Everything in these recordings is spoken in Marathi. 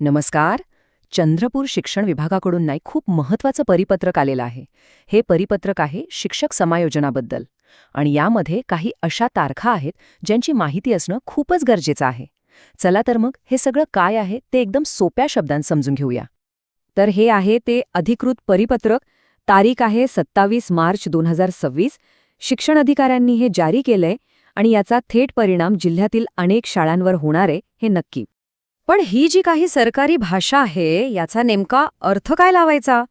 नमस्कार. चंद्रपूर शिक्षण विभागाकडून खूप महत्वाचं परिपत्रक आलेलं आहे. हे परिपत्रक आहे शिक्षक समायोजनाबद्दल. आणि यामध्ये काही अशा तारखा आहेत ज्यांची माहिती असणं खूपच गरजेचं आहे. चला तर मग हे सगळं काय आहे ते एकदम सोप्या शब्दांत समजून घेऊया. तर हे आहे ते अधिकृत परिपत्रक. तारीख आहे 27 मार्च 2026. शिक्षण अधिकाऱ्यांनी हे जारी केलंय आणि याचा थेट परिणाम जिल्ह्यातील अनेक शाळांवर होणार आहे हे नक्की. पण ही जी काही सरकारी भाषा आहे याचा नेमका अर्थ काय लावायचा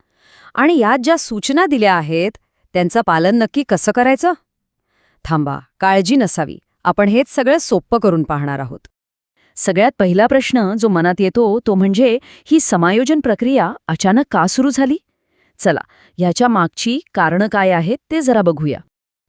आणि यात ज्या सूचना दिल्या आहेत त्यांचं पालन नक्की कसं करायचं? थांबा, काळजी नसावी, आपण हेच सगळं सोपं करून पाहणार आहोत. सगळ्यात पहिला प्रश्न जो मनात येतो तो म्हणजे ही समायोजन प्रक्रिया अचानक का सुरू झाली? चला, याच्या मागची कारणं काय आहेत ते जरा बघूया.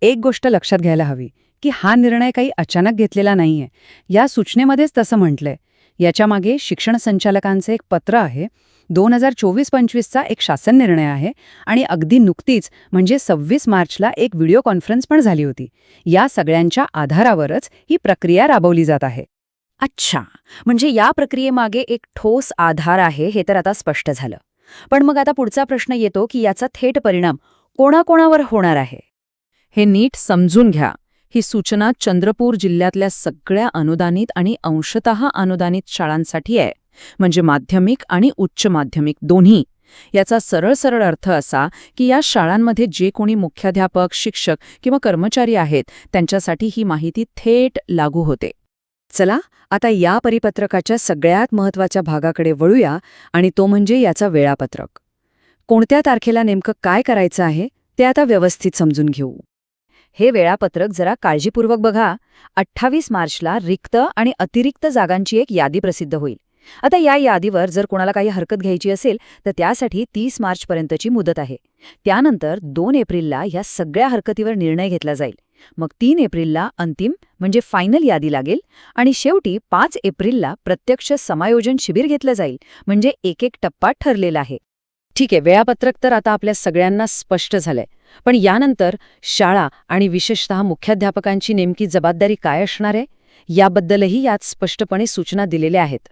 एक गोष्ट लक्षात घ्यायला हवी की हा निर्णय काही अचानक घेतलेला नाहीये. या सूचनेमध्येच तसं म्हटलंय. याच्यामागे शिक्षण संचालकांचे एक पत्र आहे, 2024-25चा एक शासन निर्णय आहे आणि अगदी नुकतीच म्हणजे 26 मार्चला एक व्हिडिओ कॉन्फरन्स पण झाली होती. या सगळ्यांच्या आधारावरच ही प्रक्रिया राबवली जात आहे. अच्छा, म्हणजे या प्रक्रियेमागे एक ठोस आधार आहे हे तर आता स्पष्ट झालं. पण मग आता पुढचा प्रश्न येतो की याचा थेट परिणाम कोणाकोणावर होणार आहे? हे नीट समजून घ्या. ही सूचना चंद्रपूर जिल्ह्यातल्या सगळ्या अनुदानित आणि अंशतः अनुदानित शाळांसाठी आहे, म्हणजे माध्यमिक आणि उच्च माध्यमिक दोन्ही. याचा सरळ सरळ अर्थ असा की या शाळांमध्ये जे कोणी मुख्याध्यापक, शिक्षक किंवा कर्मचारी आहेत त्यांच्यासाठी ही माहिती थेट लागू होते. चला, आता या परिपत्रकाच्या सगळ्यात महत्त्वाच्या भागाकडे वळूया आणि तो म्हणजे याचा वेळापत्रक. कोणत्या तारखेला नेमकं काय करायचं आहे ते आता व्यवस्थित समजून घेऊ. हे वेळापत्रक जरा काळजीपूर्वक बघा. 28 मार्चला रिक्त आणि अतिरिक्त जागांची एक यादी प्रसिद्ध होईल. आता या यादीवर जर कोणाला काही हरकत घ्यायची असेल तर त्यासाठी 30 मार्चपर्यंतची मुदत आहे. त्यानंतर 2 एप्रिलला या सगळ्या हरकतीवर निर्णय घेतला जाईल. मग 3 एप्रिलला अंतिम म्हणजे फायनल यादी लागेल आणि शेवटी 5 एप्रिलला प्रत्यक्ष समायोजन शिबिर घेतलं जाईल, म्हणजे एक एक टप्पा ठरलेला आहे. ठीक आहे, वेळापत्रक तर आता आपल्या सगळ्यांना स्पष्ट झालंय. पण यानंतर शाळा आणि विशेषतः मुख्याध्यापकांची नेमकी जबाबदारी काय असणार आहे याबद्दलही यात स्पष्टपणे सूचना दिलेल्या आहेत.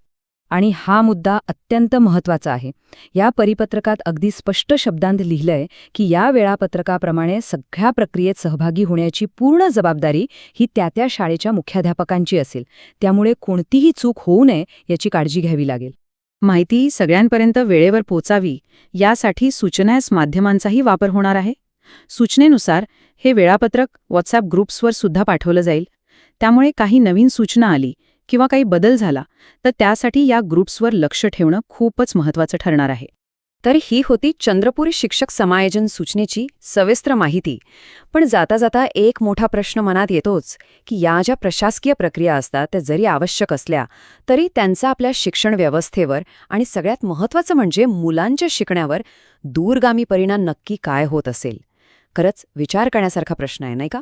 आणि हा मुद्दा अत्यंत महत्त्वाचा आहे. या परिपत्रकात अगदी स्पष्ट शब्दांत लिहिलंय की या वेळापत्रकाप्रमाणे सगळ्या प्रक्रियेत सहभागी होण्याची पूर्ण जबाबदारी ही त्या शाळेच्या मुख्याध्यापकांची असेल. त्यामुळे कोणतीही चूक होऊ नये याची काळजी घ्यावी लागेल. माहिती सगळ्यांपर्यंत वेळेवर पोचावी यासाठी सूचनास माध्यमांचाही वापर होणार आहे. सूचनेनुसार हे वेळापत्रक व्हॉट्सॲप ग्रुप्सवर सुद्धा पाठवलं जाईल. त्यामुळे काही नवीन सूचना आली किंवा काही बदल झाला तर त्यासाठी या ग्रुप्सवर लक्ष ठेवणं खूपच महत्त्वाचं ठरणार आहे. तर ही होती चंद्रपूर शिक्षक समायोजन सूचनेची सविस्तर माहिती. पण जाता जाता एक मोठा प्रश्न मनात येतोच की या ज्या प्रशासकीय प्रक्रिया असतात त्या जरी आवश्यक असल्या तरी त्यांचा आपल्या शिक्षण व्यवस्थेवर आणि सगळ्यात महत्त्वाचं म्हणजे मुलांच्या शिकण्यावर दूरगामी परिणाम नक्की काय होत असेल? खरंच विचार करण्यासारखा प्रश्न आहे, नाही का?